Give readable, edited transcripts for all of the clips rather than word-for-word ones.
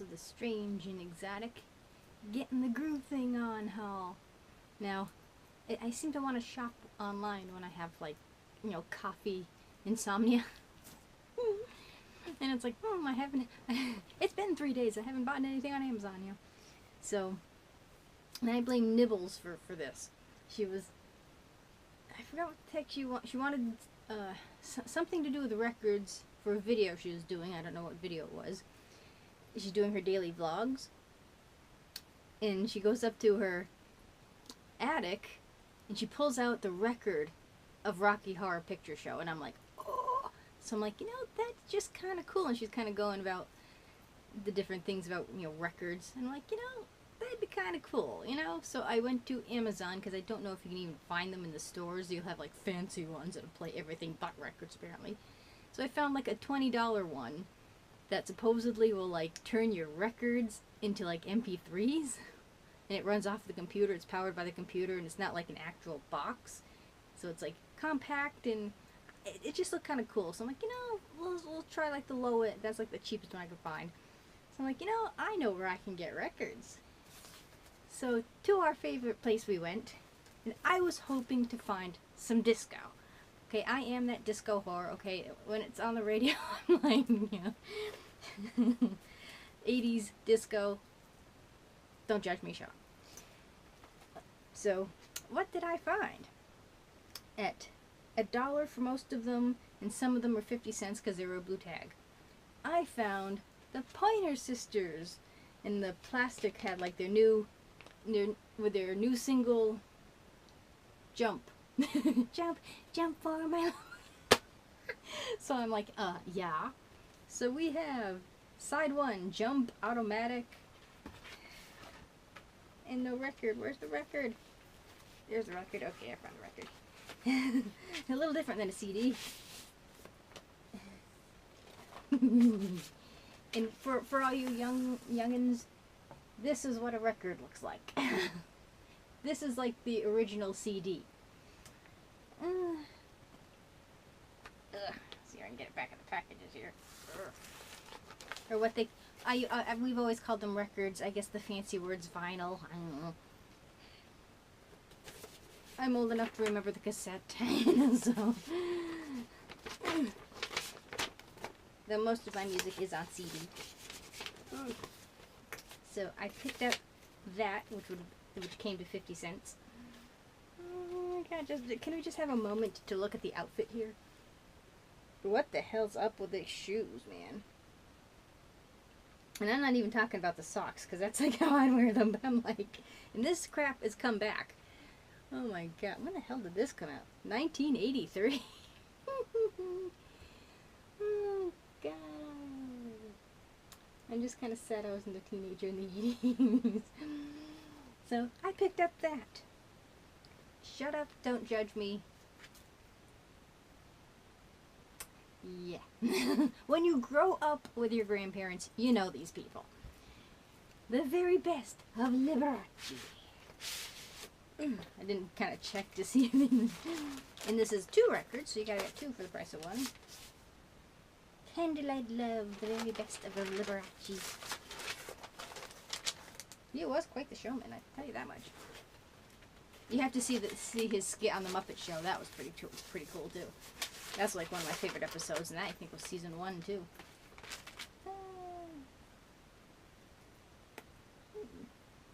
also the strange and exotic Getting the Groove Thing on haul. Now, I seem to want to shop online when I have, like, coffee insomnia. And it's like, I haven't, it's been 3 days, I haven't bought anything on Amazon, So, and I blame Nibbles for this. She was, I forgot what the heck she wanted something to do with records for a video she was doing. I don't know what video it was. She's doing her daily vlogs. And she goes up to her attic and she pulls out the record of Rocky Horror Picture Show. And I'm like, oh. So I'm like, that's just kind of cool. And she's kind of going about the different things about, records. And I'm like, that'd be kind of cool, So I went to Amazon because I don't know if you can even find them in the stores. You'll have like fancy ones that'll play everything but records apparently. So I found like a $20 one that supposedly will like turn your records into like MP3s. And it runs off the computer, it's powered by the computer, and it's not like an actual box. So it's like compact, and it just looked kind of cool. So I'm like, we'll try like the lowest, that's like the cheapest one I could find. So I'm like, I know where I can get records. So to our favorite place we went, and I was hoping to find some disco. Okay, I am that disco whore, okay? When it's on the radio, I'm like, 80s disco. Don't judge me, Sean. So, what did I find? At $1 for most of them, and some of them were 50 cents because they were a blue tag. I found the Pointer Sisters, and the plastic had like their new single, Jump. Jump for my life. So I'm like, yeah. So we have side 1, Jump, automatic, and no record. Where's the record? There's the record. Okay, I found the record. A little different than a CD. And for all you youngins, this is what a record looks like. This is like the original CD. See if I can get it back in the packages here. Or what they, we've always called them records. I guess the fancy word's vinyl. I don't know. I'm old enough to remember the cassette. So, though most of my music is on CD. So I picked up that, which came to 50 cents. Can we just have a moment to look at the outfit here? What the hell's up with these shoes, man? And I'm not even talking about the socks, because that's like how I wear them. But I'm like, and this crap has come back. Oh my god, when the hell did this come out? 1983. Oh god. I'm just kind of sad I wasn't a teenager in the 80s. So I picked up that. Shut up, don't judge me. Yeah. When you grow up with your grandparents, you know these people. The very best of Liberace. I didn't kind of check to see anything. And this is 2 records, so you gotta get 2 for the price of 1. Candlelight Love, the very best of the Liberace. He was quite the showman, I can tell you that much. You have to see his skit on the Muppet Show. That was pretty cool too. That's like one of my favorite episodes, and that I think was season 1 too.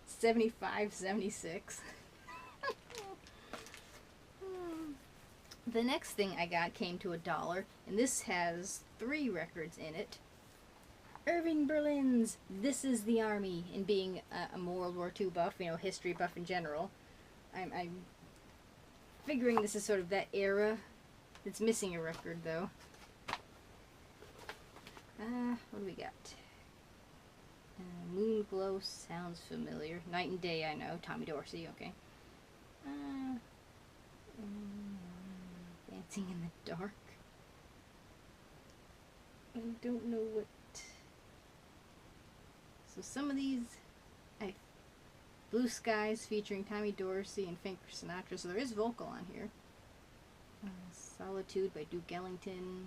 75, 76. The next thing I got came to $1, and this has 3 records in it. Irving Berlin's This Is the Army, and being a World War II buff, history buff in general, I'm figuring this is sort of that era. It's missing a record, though. What do we got? Moonglow sounds familiar. Night and Day, I know. Tommy Dorsey, okay. Dancing in the Dark. I don't know what... So some of these... Blue Skies featuring Tommy Dorsey and Frank Sinatra, so there is vocal on here. Solitude by Duke Ellington.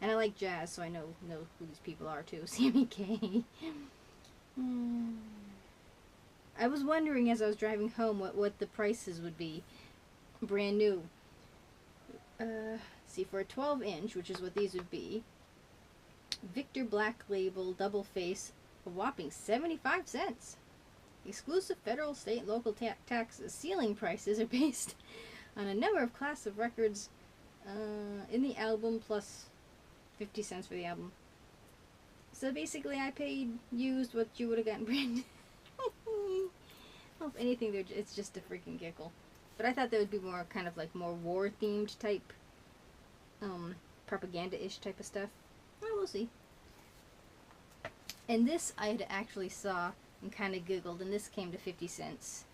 And I like jazz, so I know who these people are too. Sammy Kaye. I was wondering as I was driving home what the prices would be. Brand new. See, for a 12-inch, which is what these would be, Victor Black Label Double Face, a whopping 75 cents. Exclusive federal, state, and local taxes. Ceiling prices are based on a number of class of records in the album plus 50 cents for the album. So basically I paid used what you would have gotten brand new. Well, if anything, it's just a freaking giggle. But I thought there would be more kind of like more war-themed type, propaganda-ish type of stuff. Well, we'll see. And this I had actually saw and kind of giggled, and this came to 50 cents.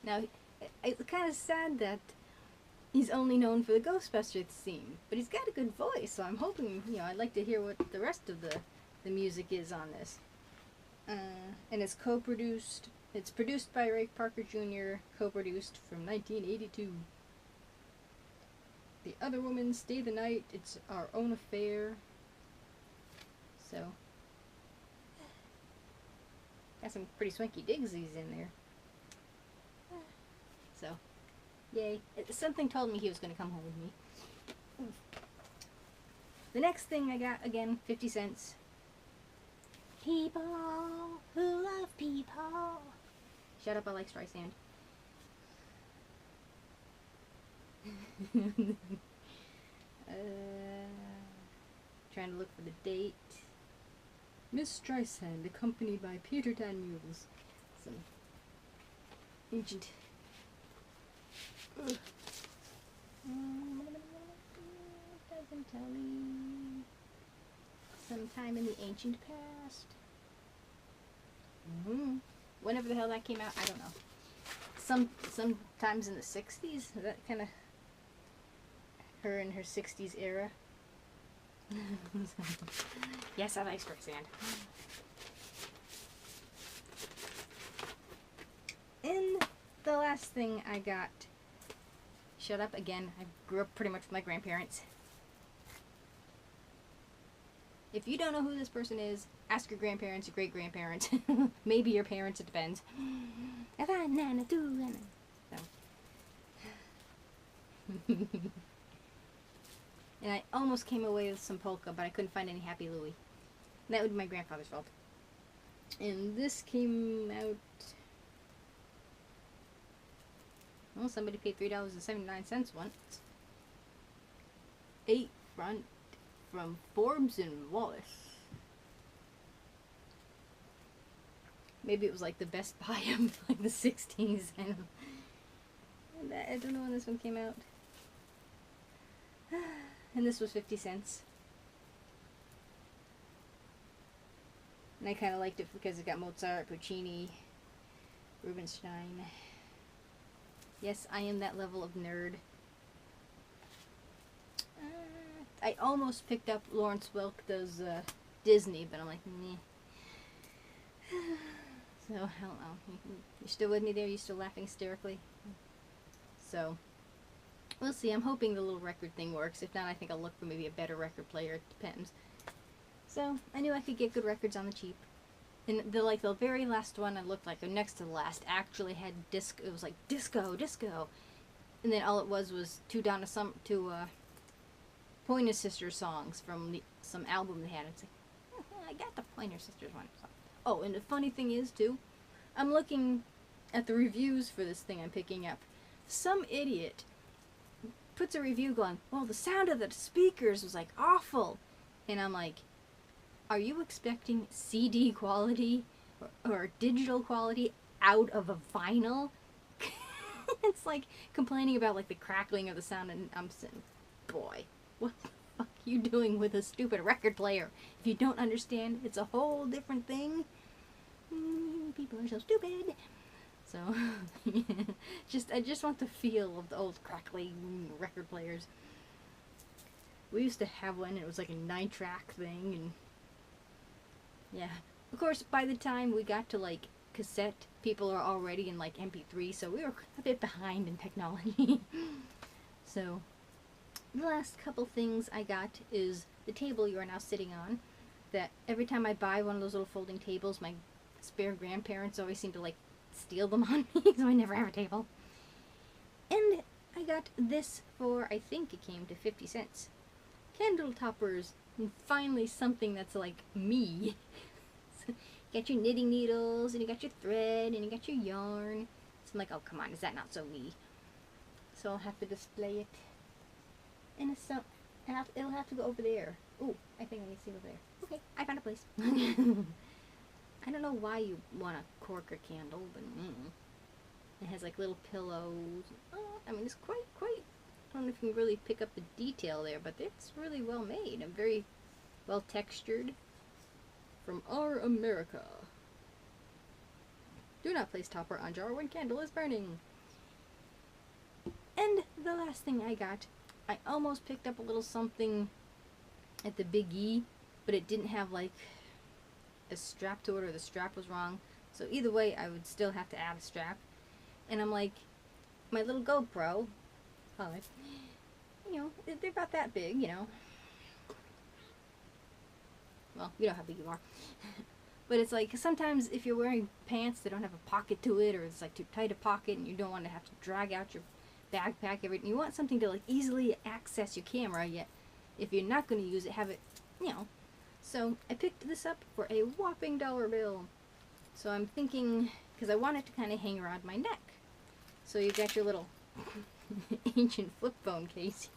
Now, it's kind of sad that he's only known for the Ghostbusters theme, but he's got a good voice, so I'm hoping, I'd like to hear what the rest of the music is on this. And it's co-produced, it's produced by Ray Parker Jr., co-produced from 1982. The Other Woman, Stay the Night, It's Our Own Affair. So, got some pretty swanky digsies in there. So, yay. Something told me he was going to come home with me. The next thing I got, again, 50 cents. People who love people. Shut up, I like Streisand. Trying to look for the date. Miss Streisand, accompanied by Peter Daniels. Some ancient. Doesn't tell me. Sometime in the ancient past. Whenever the hell that came out, I don't know. Sometimes in the 60s. Is that kind of her in her 60s era? Yes, I like Streisand. And the last thing I got. Shut up again. I grew up pretty much with my grandparents. If you don't know who this person is, ask your grandparents, your great-grandparents, maybe your parents, it depends. So. And I almost came away with some polka, but I couldn't find any Happy Louie. And that would be my grandfather's fault. And this came out... Well, somebody paid $3.79 once. 8 front from Forbes and Wallace. Maybe it was like the Best Buy of like the 60s. I don't know when this one came out. And this was 50 cents. And I kind of liked it because it got Mozart, Puccini, Rubinstein. Yes, I am that level of nerd. I almost picked up Lawrence Welk's Disney, but I'm like, meh. So, I don't know. You still with me there? You still laughing hysterically? So, we'll see. I'm hoping the little record thing works. If not, I think I'll look for maybe a better record player. It depends. So, I knew I could get good records on the cheap. And the very last one I looked like, or next to the last, actually had disc. It was like disco. And then all it was two Pointer Sisters songs from some album they had. It's like, I got the Pointer Sisters one. So. Oh, and the funny thing is, too, I'm looking at the reviews for this thing I'm picking up. Some idiot puts a review going, well, the sound of the speakers was, like, awful. And I'm like, are you expecting CD quality or digital quality out of a vinyl? It's like complaining about, like, the crackling of the sound, and I'm saying, boy, what the fuck are you doing with a stupid record player? If you don't understand, it's a whole different thing. People are so stupid. So, I just want the feel of the old crackling record players. We used to have one, it was like a 9-track thing, and yeah. Of course, by the time we got to, like, cassette, people are already in, like, MP3, so we were a bit behind in technology. So, the last couple things I got is the table you are now sitting on. that every time I buy one of those little folding tables, my spare grandparents always seem to like steal them on me, so I never have a table. And I got this for, I think it came to 50 cents. Candle toppers, and finally something that's like me. So, you got your knitting needles, and you got your thread, and you got your yarn. So I'm like, oh come on, is that not so me? So I'll have to display it. And it's so, it'll have to go over there. Ooh, I think I need to see it over there. Okay, I found a place. I don't know why you want to cork a candle, but it has like little pillows. Oh, I mean, it's quite, I don't know if you can really pick up the detail there, but it's really well made and very well textured. From Our America. Do not place topper on jar when candle is burning. And the last thing I got, I almost picked up a little something at the Big E, but it didn't have like a strap to it, or the strap was wrong. So either way, I would still have to add a strap. And I'm like, my little GoPro, you know, they're about that big, you know. Well, you know how big you are. But it's like, sometimes if you're wearing pants that don't have a pocket to it, or it's like too tight a pocket and you don't want to have to drag out your backpack, everything, you want something to like easily access your camera, yet if you're not going to use it, have it, you know. So I picked this up for a whopping $1 bill. So I'm thinking, because I want it to kind of hang around my neck. So you've got your little ancient flip phone case.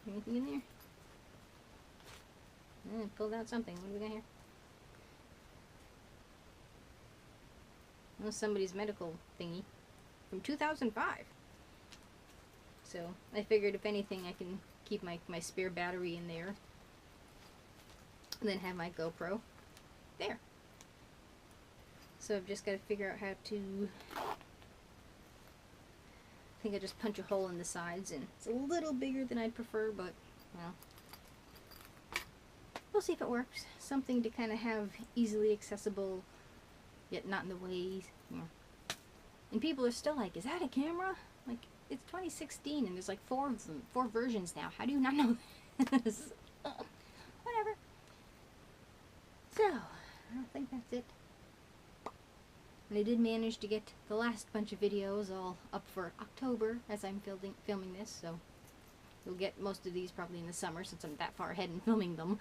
Anything in there? Pulled out something. What do we got here? Oh, somebody's medical thingy from 2005. So I figured if anything, I can keep my spare battery in there, and then have my GoPro there. So I've just got to figure out how to. I think I just punch a hole in the sides, and it's a little bigger than I'd prefer, but you know, we'll see if it works. Something to kind of have easily accessible, yet not in the way. You know. And people are still like, "Is that a camera?" Like, it's 2016, and there's like four versions now. How do you not know this? Whatever. So I don't think that's it. And I did manage to get the last bunch of videos all up for October as I'm filming this, so you'll get most of these probably in the summer since I'm that far ahead in filming them.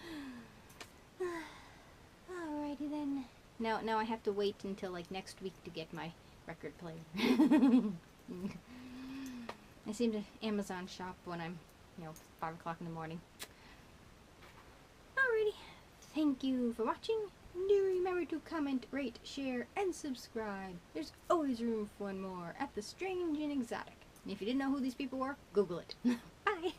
Alrighty then. Now I have to wait until like next week to get my record player. I seem to Amazon shop when I'm, you know, 5 o'clock in the morning. Alrighty. Thank you for watching. Do remember to comment, rate, share, and subscribe. There's always room for one more at the Strange and Exotic. And if you didn't know who these people were, Google it. Bye!